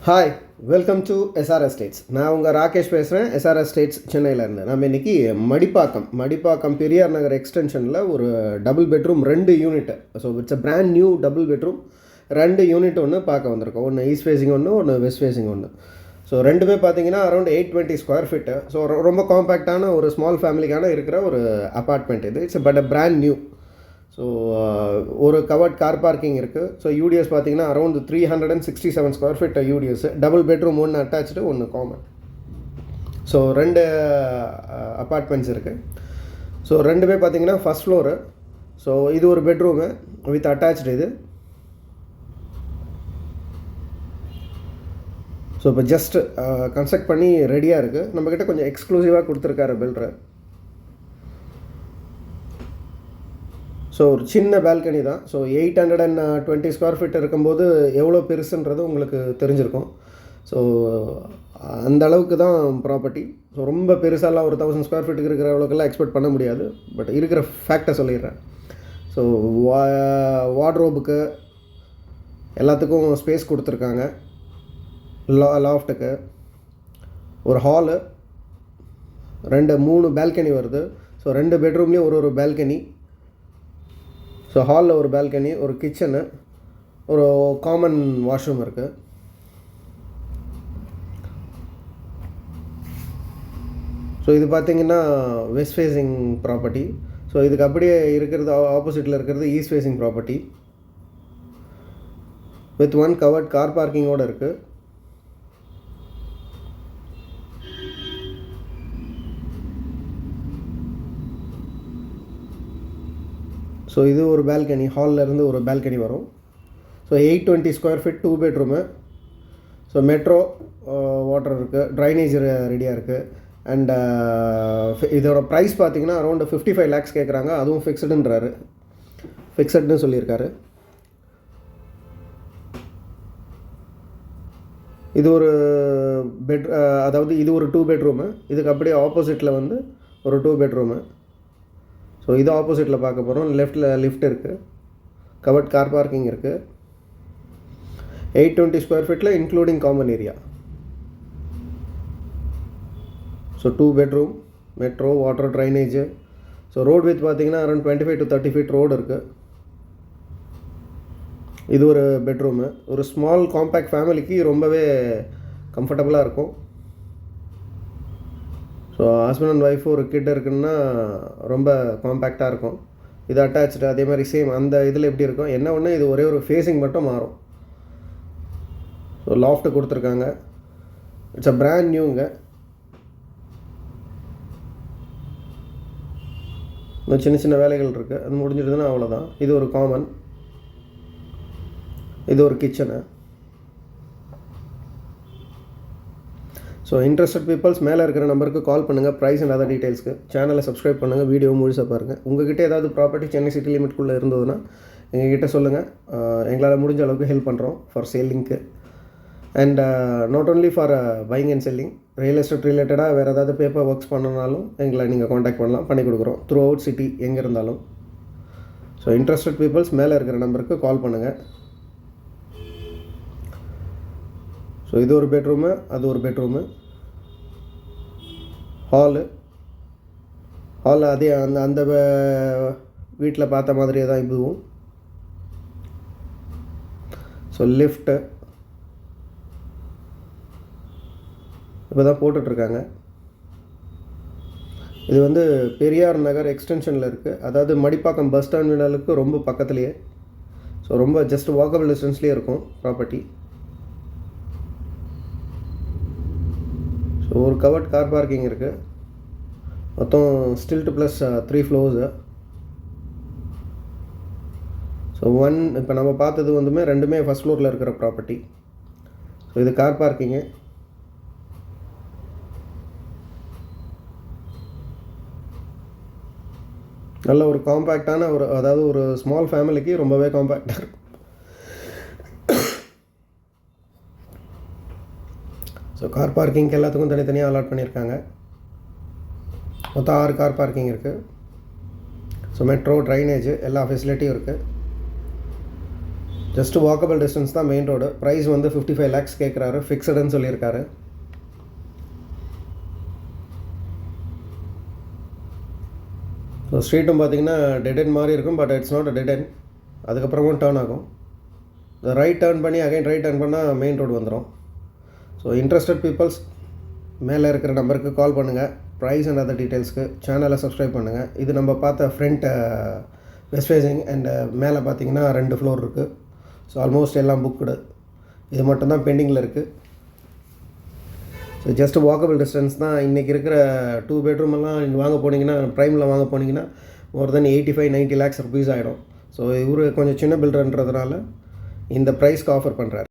Hi, welcome to SR estates. நான் உங்கள் ராகேஷ் பேசுகிறேன், எஸ்ஆர் எஸ்டேட்ஸ் சென்னையிலேருந்து. நம்ம இன்றைக்கி மடிப்பாக்கம் பெரியார் நகர் எக்ஸ்டென்ஷனில் ஒரு double bedroom 2 unit. So it's a brand new double bedroom 2 unit ஒன்று பார்க்க வந்திருக்கோம். ஒன்று ஈஸ்ட் ஃபேஸிங் ஒன்று வெஸ்ட் ஃபேஸிங் ஒன்று. ஸோ ரெண்டுமே பார்த்தீங்கன்னா அரௌண்ட் 820 ஸ்கொயர் ஃபீட்டு. ஸோ ரொம்ப காம்பேக்டான ஒரு ஸ்மால் ஃபேமிலிக்கான இருக்கிற ஒரு அப்பார்ட்மெண்ட் இது. It's but a brand new. So ஒரு கவர்ட் கார் பார்க்கிங் இருக்குது. ஸோ யூடிஎஸ் பார்த்தீங்கன்னா around 367 square feet UDS. Double bedroom ஒன்று அட்டாச்சு, ஒன்று காமன். ஸோ 2 அப்பார்ட்மெண்ட்ஸ் இருக்குது. ஸோ ரெண்டுமே பார்த்தீங்கன்னா ஃபஸ்ட் ஃப்ளோரு. ஸோ இது ஒரு பெட்ரூமு வித் அட்டாச்சு இது. ஸோ இப்போ ஜஸ்ட் கன்ஸ்ட்ரக்ட் பண்ணி ரெடியாக இருக்குது. நம்மக்கிட்ட கொஞ்சம் எக்ஸ்க்ளூசிவாக கொடுத்துருக்காரு பில்டர். ஸோ ஒரு சின்ன பால்கனி தான். ஸோ 820 ஸ்கொயர் ஃபீட் இருக்கும்போது எவ்வளோ பெருசுன்றது உங்களுக்கு தெரிஞ்சிருக்கும். ஸோ அந்த அளவுக்கு தான் ப்ராப்பர்ட்டி. ஸோ ரொம்ப பெருசாலாம் ஒரு 1000 ஸ்கொயர் ஃபீட்டுக்கு இருக்கிற அளவுக்குலாம் எக்ஸ்பெக்ட் பண்ண முடியாது. பட் இருக்கிற ஃபேக்டை சொல்லிடுறேன். ஸோ வார்ட்ரோபுக்கு எல்லாத்துக்கும் ஸ்பேஸ் கொடுத்துருக்காங்க. லாஃப்ட்டுக்கு ஒரு ஹாலு, 3 பால்கனி வருது. ஸோ 2 பெட்ரூம்லேயும் ஒரு பால்கனி. ஸோ ஹாலில் ஒரு பால்கனி, ஒரு கிச்சனு, ஒரு காமன் வாஷ்ரூம் இருக்குது. ஸோ இது பார்த்திங்கன்னா வெஸ்ட் ஃபேஸிங் ப்ராப்பர்ட்டி. ஸோ இதுக்கு அப்படியே இருக்கிறது ஆப்போசிட்டில் இருக்கிறது east facing property with 1 covered car பார்க்கிங்கோடு இருக்குது. ஸோ இது ஒரு பால்கனி, ஹாலில் இருந்து ஒரு பால்கனி வரும். So 820 square feet 2 bedroom. So metro water இருக்குது, ட்ரைனேஜ் ரெடியாக இருக்குது. அண்ட் இதோட ப்ரைஸ் பார்த்திங்கன்னா அரௌண்ட் 55 lakhs கேட்குறாங்க. அதுவும் ஃபிக்ஸட்னு சொல்லியிருக்காரு. இது ஒரு அதாவது இது ஒரு 2 பெட்ரூமு. இதுக்கு அப்படியே ஆப்போசிட்டில் வந்து ஒரு 2 பெட்ரூமு. ஸோ இது ஆப்போசிட்டில் பார்க்க போகிறோம். லெஃப்டில் லிஃப்ட் இருக்குது, கவர்ட் கார் பார்க்கிங் இருக்குது. 820 ஸ்கொயர் ஃபீட்டில் including common area. So 2 bedroom, metro, water, drainage. So road with பார்த்திங்கன்னா அரௌண்ட் 25 to 30 ஃபீட் ரோடு இருக்குது. இது ஒரு பெட்ரூமு. ஒரு ஸ்மால் காம்பேக்ட் ஃபேமிலிக்கு ரொம்பவே கம்ஃபர்டபுளாக இருக்கும். ஸோ ஹஸ்பண்ட் அண்ட் ஒய்ஃப் ஒரு கிட் இருக்குன்னா ரொம்ப காம்பேக்டாக இருக்கும். இது அட்டாச்சு. அதே மாதிரி சேம் அந்த இதில் எப்படி இருக்கும் என்ன ஒன்று, இது ஒரே ஒரு ஃபேஸிங் மட்டும் மாறும். ஸோ லாஃப்ட்டு கொடுத்துருக்காங்க. இட்ஸ் அ பிராண்ட் நியூங்க. இன்னும் சின்ன வேலைகள் இருக்குது, அது முடிஞ்சிடுதுன்னா அவ்வளோதான். இது ஒரு காமன், இது ஒரு கிச்சனு. ஸோ இன்ட்ரெஸ்டட் பீப்புள்ஸ் மேலே இருக்கிற நம்பருக்கு கால் பண்ணுங்கள். ப்ரைஸ் அண்ட் அதர் டீட்டெயில்ஸ்க்கு சேனலை சப்ஸ்கிரைப் பண்ணுங்கள். வீடியோ முழுசாக பாருங்கள். உங்கள்கிட்ட ஏதாவது ப்ராப்பர்ட்டி சென்னை சிட்டி லிமிட்குள்ளே இருந்ததுன்னா எங்ககிட்ட சொல்லுங்கள். எங்களால் முடிஞ்ச அளவுக்கு ஹெல்ப் பண்ணுறோம் ஃபார் சேலிங்க்கு. And not only for buying and selling, real estate ரிலேட்டடாக வேறு ஏதாவது பேப்பர் ஒர்க்ஸ் பண்ணனாலும் எங்களை நீங்கள் காண்டாக்ட் பண்ணலாம், பண்ணி கொடுக்குறோம் த்ரூ அவுட் சிட்டி எங்கே இருந்தாலும். ஸோ இன்ட்ரெஸ்டட் பீப்புள்ஸ் மேலே இருக்கிற நம்பருக்கு கால் பண்ணுங்கள். ஸோ இது ஒரு பெட்ரூமு, அது ஒரு பெட்ரூமு. ஹாலு அதே அந்த வீட்டில் பார்த்த மாதிரியே தான் இதுவும். ஸோ லிஃப்ட்டு இப்போ தான் போட்டுட்ருக்காங்க. இது வந்து பெரியார் நகர் எக்ஸ்டென்ஷனில் இருக்குது. அதாவது மடிப்பாக்கம் பஸ் டெர்மினலுக்கு ரொம்ப பக்கத்துலேயே. ஸோ ரொம்ப ஜஸ்ட் வாக்கபிள் டிஸ்டன்ஸ்லேயே இருக்கும் ப்ராப்பர்ட்டி. ஸோ ஒரு கவர்ட் கார் பார்க்கிங் இருக்குது. மொத்தம் ஸ்டில்ட் ப்ளஸ் 3 ஃப்ளோர்ஸு. ஸோ இப்போ நம்ம பார்த்தது வந்துமே ரெண்டுமே ஃபஸ்ட் ஃப்ளோரில் இருக்கிற ப்ராப்பர்ட்டி. ஸோ இது கார் பார்க்கிங்கு. நல்ல ஒரு காம்பேக்டான அதாவது ஒரு ஸ்மால் ஃபேமிலிக்கு ரொம்பவே காம்பேக்டாக இருக்கும். ஸோ கார் பார்க்கிங்க்கு எல்லாத்துக்கும் தனித்தனியாக அலாட் பண்ணியிருக்காங்க. மொத்தம் 6 கார் பார்க்கிங் இருக்குது. ஸோ மெட்ரோ, ட்ரைனேஜ் எல்லா ஃபெசிலிட்டியும் இருக்குது. ஜஸ்ட் வாக்கபிள் டிஸ்டன்ஸ் தான் மெயின் ரோடு. ப்ரைஸ் வந்து 55 lakhs கேட்குறாரு, ஃபிக்ஸடுன்னு சொல்லியிருக்காரு. ஸோ ஸ்ட்ரீட்டும் பார்த்தீங்கன்னா டெட் எண்ட் மாதிரி இருக்கும், but it's not a dead end. அதுக்கப்புறமும் டேர்ன் ஆகும். ரைட் டேர்ன் பண்ணி அகைன் ரைட் டேர்ன் பண்ணால் மெயின் ரோடு வந்துடும். ஸோ இன்ட்ரெஸ்டட் பீப்புள்ஸ் மேலே இருக்கிற நம்பருக்கு கால் பண்ணுங்கள். ப்ரைஸ் அண்ட் அதர் டீட்டெயில்ஸ்க்கு சேனலை சப்ஸ்கிரைப் பண்ணுங்கள். இது நம்ம பார்த்த ஃப்ரண்ட் வெஸ்ட் ஃபேஸிங் அண்ட் மேலே பார்த்தீங்கன்னா 2 ஃப்ளோர் இருக்குது. ஸோ ஆல்மோஸ்ட் எல்லாம் புக்குடு. இது மட்டும்தான் பெண்டிங்கில் இருக்குது. ஸோ ஜஸ்ட் வாக்கபிள் டிஸ்டன்ஸ் தான். இன்றைக்கி இருக்கிற 2 bedroom எல்லாம் நீங்கள் வாங்க போனீங்கன்னா, ப்ரைமில் வாங்க போனீங்கன்னா மோர் தென் 85-90 lakhs rupees ஆகிடும். ஸோ இவர் கொஞ்சம் சின்ன பில்டர்ன்றதுனால இந்த ப்ரைஸ்க்கு ஆஃபர் பண்ணுறாரு.